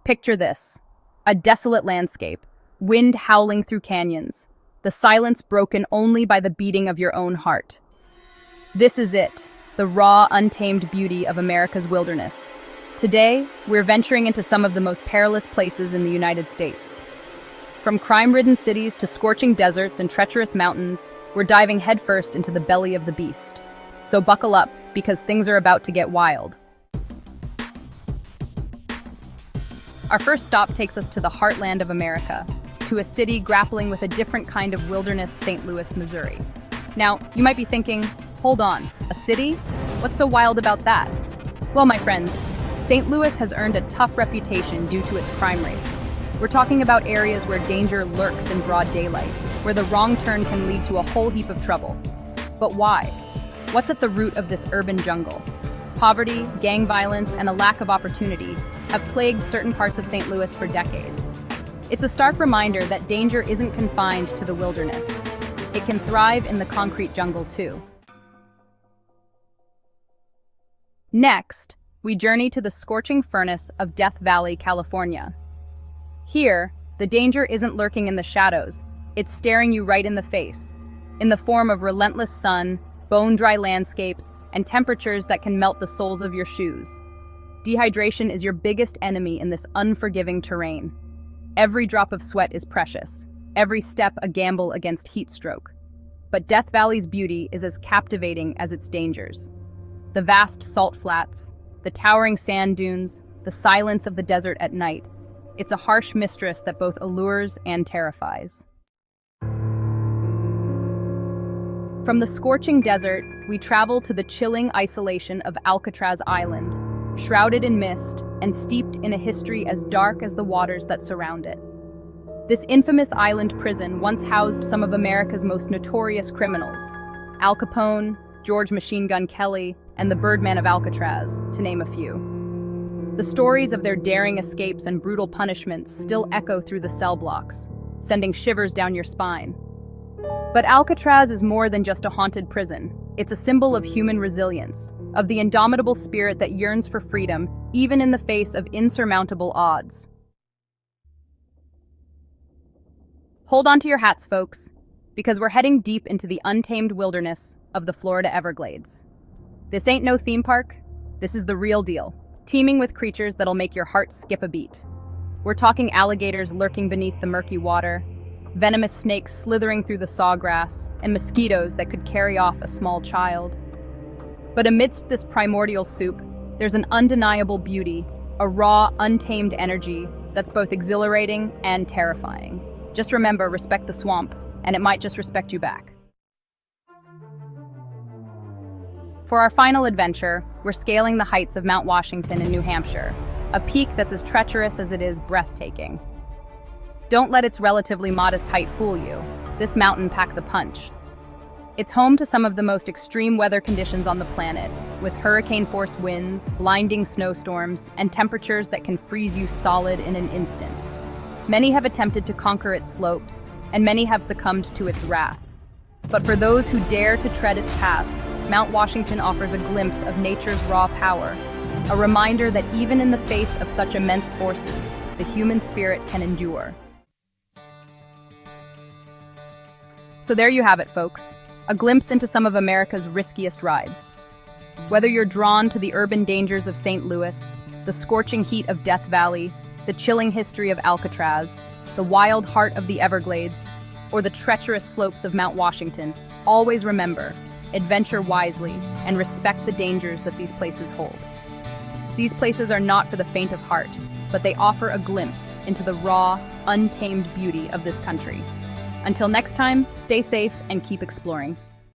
Picture this: a desolate landscape, wind howling through canyons, the silence broken only by the beating of your own heart. This is it, the raw, untamed beauty of America's wilderness. Today, we're venturing into some of the most perilous places in the United States. From crime-ridden cities to scorching deserts and treacherous mountains, we're diving headfirst into the belly of the beast. So buckle up, because things are about to get wild. Our first stop takes us to the heartland of America, to a city grappling with a different kind of wilderness, St. Louis, Missouri. Now, you might be thinking, hold on, a city? What's so wild about that? Well, my friends, St. Louis has earned a tough reputation due to its crime rates. We're talking about areas where danger lurks in broad daylight, where the wrong turn can lead to a whole heap of trouble. But why? What's at the root of this urban jungle? Poverty, gang violence, and a lack of opportunity have plagued certain parts of St. Louis for decades. It's a stark reminder that danger isn't confined to the wilderness. It can thrive in the concrete jungle too. Next, we journey to the scorching furnace of Death Valley, California. Here, the danger isn't lurking in the shadows, it's staring you right in the face, in the form of relentless sun, bone-dry landscapes, and temperatures that can melt the soles of your shoes. Dehydration is your biggest enemy in this unforgiving terrain. Every drop of sweat is precious, every step a gamble against heat stroke. But Death Valley's beauty is as captivating as its dangers. The vast salt flats, the towering sand dunes, the silence of the desert at night. It's a harsh mistress that both allures and terrifies. From the scorching desert, we travel to the chilling isolation of Alcatraz Island, shrouded in mist and steeped in a history as dark as the waters that surround it. This infamous island prison once housed some of America's most notorious criminals: Al Capone, George Machine Gun Kelly, and the Birdman of Alcatraz, to name a few. The stories of their daring escapes and brutal punishments still echo through the cell blocks, sending shivers down your spine. But Alcatraz is more than just a haunted prison. It's a symbol of human resilience, of the indomitable spirit that yearns for freedom, even in the face of insurmountable odds. Hold on to your hats, folks, because we're heading deep into the untamed wilderness of the Florida Everglades. This ain't no theme park, this is the real deal, teeming with creatures that'll make your heart skip a beat. We're talking alligators lurking beneath the murky water, venomous snakes slithering through the sawgrass, and mosquitoes that could carry off a small child. But amidst this primordial soup, there's an undeniable beauty, a raw, untamed energy that's both exhilarating and terrifying. Just remember, respect the swamp, and it might just respect you back. For our final adventure, we're scaling the heights of Mount Washington in New Hampshire, a peak that's as treacherous as it is breathtaking. Don't let its relatively modest height fool you. This mountain packs a punch. It's home to some of the most extreme weather conditions on the planet, with hurricane-force winds, blinding snowstorms, and temperatures that can freeze you solid in an instant. Many have attempted to conquer its slopes, and many have succumbed to its wrath. But for those who dare to tread its paths, Mount Washington offers a glimpse of nature's raw power, a reminder that even in the face of such immense forces, the human spirit can endure. So there you have it, folks. A glimpse into some of America's riskiest rides. Whether you're drawn to the urban dangers of St. Louis, the scorching heat of Death Valley, the chilling history of Alcatraz, the wild heart of the Everglades, or the treacherous slopes of Mount Washington, always remember, adventure wisely and respect the dangers that these places hold. These places are not for the faint of heart, but they offer a glimpse into the raw, untamed beauty of this country. Until next time, stay safe and keep exploring.